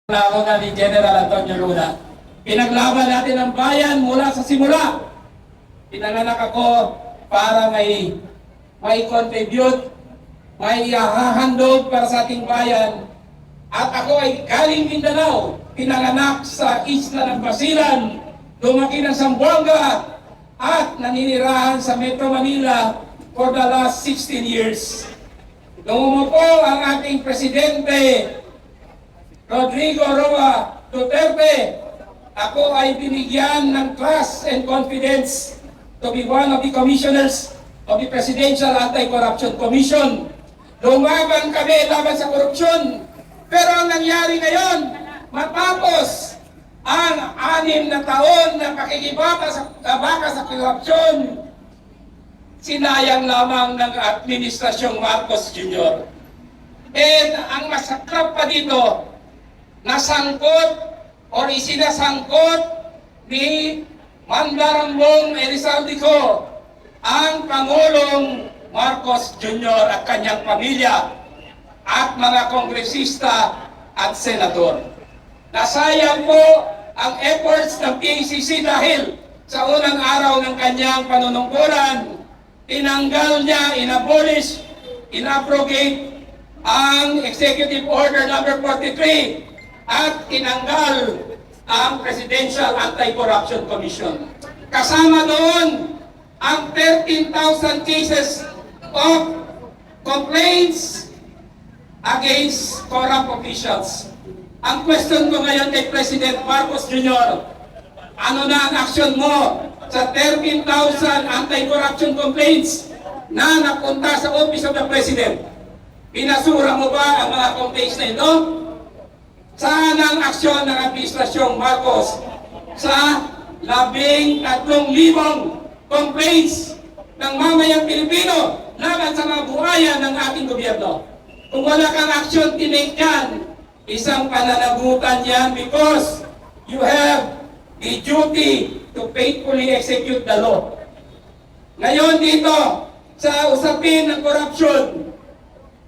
Nauna ni General Antonio Luna. Pinaglaban natin ang bayan mula sa simula. Pinanganak ako para may contribute, may hahandog para sa ating bayan. At ako ay galing Mindanao, pinanganak sa isla ng Basilan, lumaki ng Zamboanga, at naninirahan sa Metro Manila for the last 16 years. Nung umupo ang ating presidente, Rodrigo Roa Duterte, ako ay binigyan ng trust and confidence to be one of the commissioners of the Presidential Anti-Corruption Commission. Lumaban kami laban sa korupsyon. Pero ang nangyari ngayon, matapos ang 6 na taon na pakikibaka sa korupsyon, sinayang lamang ng Administrasyong Marcos Jr. And ang masaklap pa dito, nasangkot o isinasangkot ni Mandarambong Elizaldico ang Pangulong Marcos Jr. at kanyang pamilya at mga kongresista at senador. Nasayang po ang efforts ng PACC dahil sa unang araw ng kanyang panunungkulan, tinanggal niya, inabolish, inabrogate ang Executive Order number 43 at tinanggal ang Presidential Anti-Corruption Commission. Kasama doon ang 13,000 cases of complaints against corrupt officials. Ang question ko ngayon kay President Marcos Jr., ano na ang action mo sa 13,000 anti-corruption complaints na napunta sa Office of the President? Pinasura mo ba ang mga complaints na ito? Saan ang aksyon ng Administrasyong Marcos sa 13,000 complaints ng mamayang Pilipino laban sa mga buhayan ng ating gobyerno? Kung wala kang aksyon, tinake yan. Isang pananagutan yan because you have the duty to faithfully execute the law. Ngayon dito, sa usapin ng korupsyon,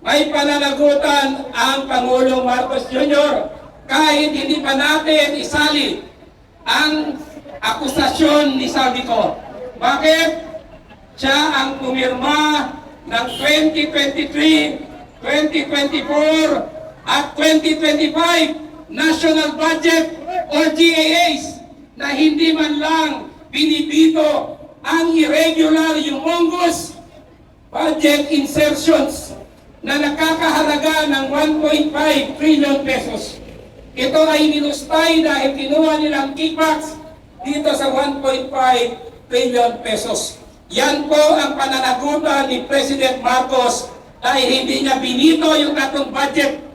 may pananagutan ang Pangulong Marcos Jr. kahit hindi pa natin isali ang akusasyon ni Saldico. Bakit? Siya ang pumirma ng 2023, 2024 at 2025 National Budget or GAAs na hindi man lang binibito ang irregular, humongous budget insertions na nakakahalaga ng 1.5 trillion pesos. Ito ay nilustay dahil kinuha nilang kickbacks dito sa 1.5 trillion pesos. Yan po ang pananagutan ni President Marcos dahil hindi niya binito yung atong budget.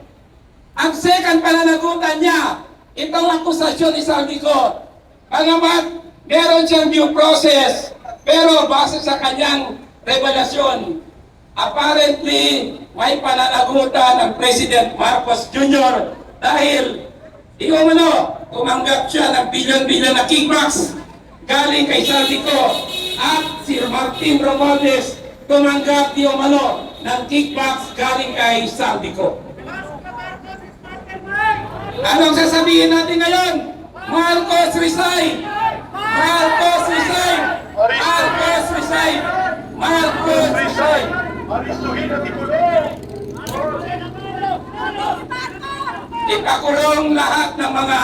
Ang second pananagutan niya, itong akusasyon ni Saldico, pangamat, meron siyang due process, pero base sa kanyang revelasyon, apparently, may pananagutan ng President Marcos Jr. dahil di umano, tumanggap siya ng bilyon-bilyon na kickbacks galing kay Saldico at si Martin Romualdez tumanggap di umano ng kickbacks galing kay Saldico. Anong sasabihin natin ngayon? Marcos resign! Marcos resign! Marcos resign! Marcos resign! Ipakulong lahat ng mga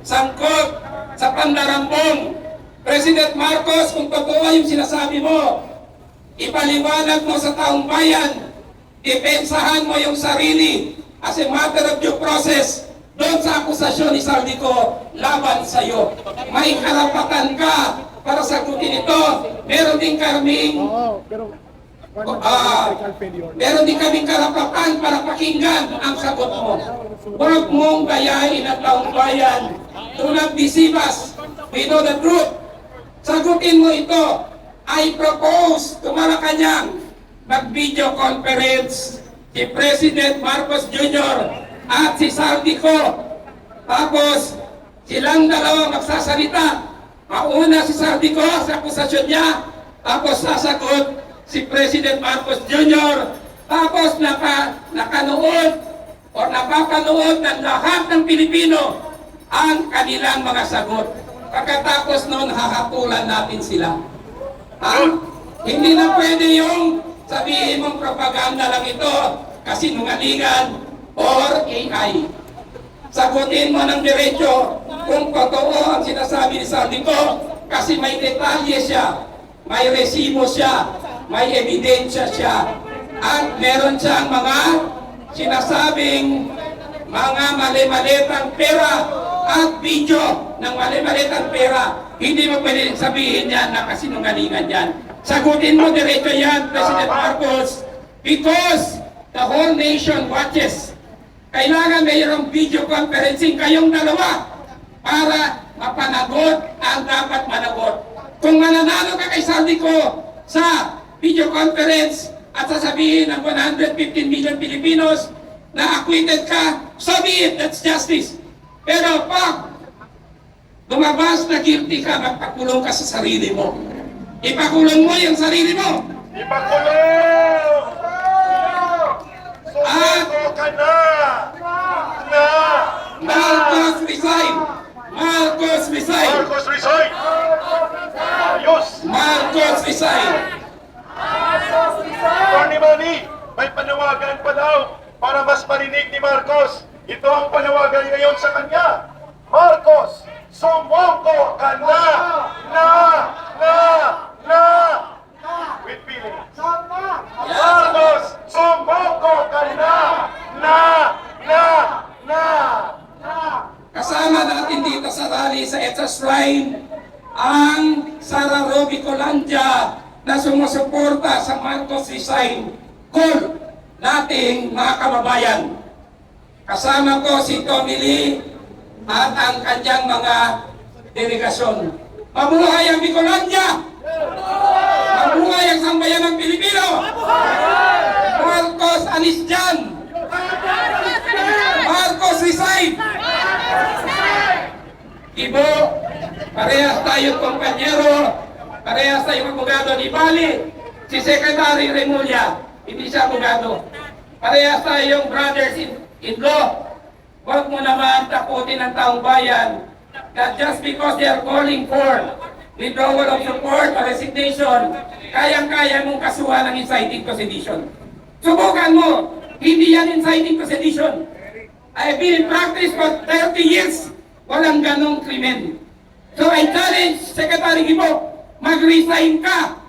sangkot sa pandarambong. President Marcos, kung totoo yung sinasabi mo, ipaliwanag mo sa taong bayan, ipensahan mo yung sarili as a matter of due process doon sa akusasyon ni Saldico laban sa iyo. May karapatan ka para sagutin ito. Meron din kaming meron din kaming karapatan para pakinggan ang sagot mo. Huwag mong gayahin ang taong bayan. Do not deceive us. We know the truth. Sagutin mo ito. I propose to Malacanang mag-video conference si President Marcos Jr. at si Saldico. Tapos silang dalawa magsasalita. Mauna si Saldico sa akusasyon niya. Tapos sasagot si President Marcos Jr. Tapos nakanood o napapanood ng lahat ng Pilipino ang kanilang mga sagot. Pagkatapos noon, hahatulan natin sila. Ha? Hindi na pwede yung sabihin mong propaganda lang ito, kasinungalingan, or AI. Sagutin mo ng diretso kung totoo ang sinasabi ni Saldico kasi may detalye siya, may resibo siya, may ebidensya siya, at meron siyang mga sinasabing mga mali-malitang pera at video ng mali-malitang pera. Hindi mo pwede sabihin yan na kasinungalingan yan. Sagutin mo diretso yan, President Marcos, because the whole nation watches. Kailangan mayroong video conferencing kayong dalawa para mapanagot ang dapat managot. Kung mananalo ka kay Saldico sa video conference at sasabihin ng 115 million Filipinos na acquitted ka, so be it, that's justice. Pero pag lumabas na guilty ka, magpakulong ka sa sarili mo. Ipakulong mo yung sarili mo. Ipakulong! Susuko ka na! Marcos resign! Marcos resign! Marcos resign! Ayos! Marcos resign! Attorney Manny, may panawagan pa daw para mas marinig ni Marcos. Ito ang panawagan ngayon sa kanya. Marcos, sumoko ka na! With feeling. Marcos, sumoko ka na! Kasama natin dito sa rally sa EDSA Shrine ang Sara Roby Colandia na sumusuporta sa Marcos resign call nating mga kababayan. Kasama ko si Tommy Lee at ang kanyang mga delegasyon. Mabuhay ang Bicolandia! Mabuhay ang sambayan ng Pilipino! Marcos alis dyan! Marcos resign! Ibo, parehas tayo kompanyero, parehas tayo abogado ni Bali, si Secretary Remulla, hindi siya abogado. Parehas tayong brothers-in-law. Huwag mo naman takutin ang taong bayan that just because they are calling for withdrawal of support or resignation, kayang-kaya mong kasuhan ng inciting to sedition. Subukan mo, hindi yan inciting to sedition. I've been in practice for 30 years. Walang ganong krimen. So I challenge Secretary Gibo, mag-resign ka.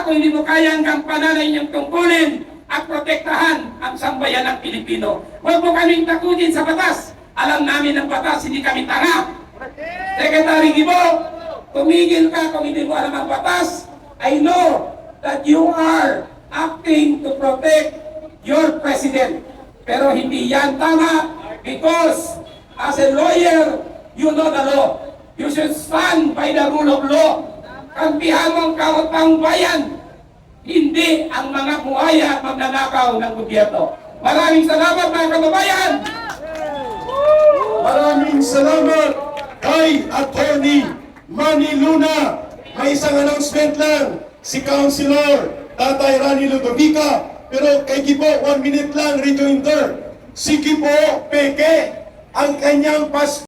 Kung hindi mo kayang gampanan ang inyong tungkulin at protektahan ang sambayan ng Pilipino. Huwag mo kaming takutin sa batas. Alam namin ang batas, hindi kami tanga. Secretary Gibo, tumigil ka kung hindi mo alam ang batas. I know that you are acting to protect your president. Pero hindi yan tama because as a lawyer, you know the law. You should stand by the rule of law. Kampihan mong kautang bayan, hindi ang mga buhaya at magnanakaw ng gobyerno. Maraming salamat mga kababayan! Maraming salamat kay Attorney Manny Luna. May isang announcement lang, si Councilor Tatay Rani Ludovica. Pero kay Gibo, 1 minute lang, rejoinder. Si Gibo Peke, ang kanyang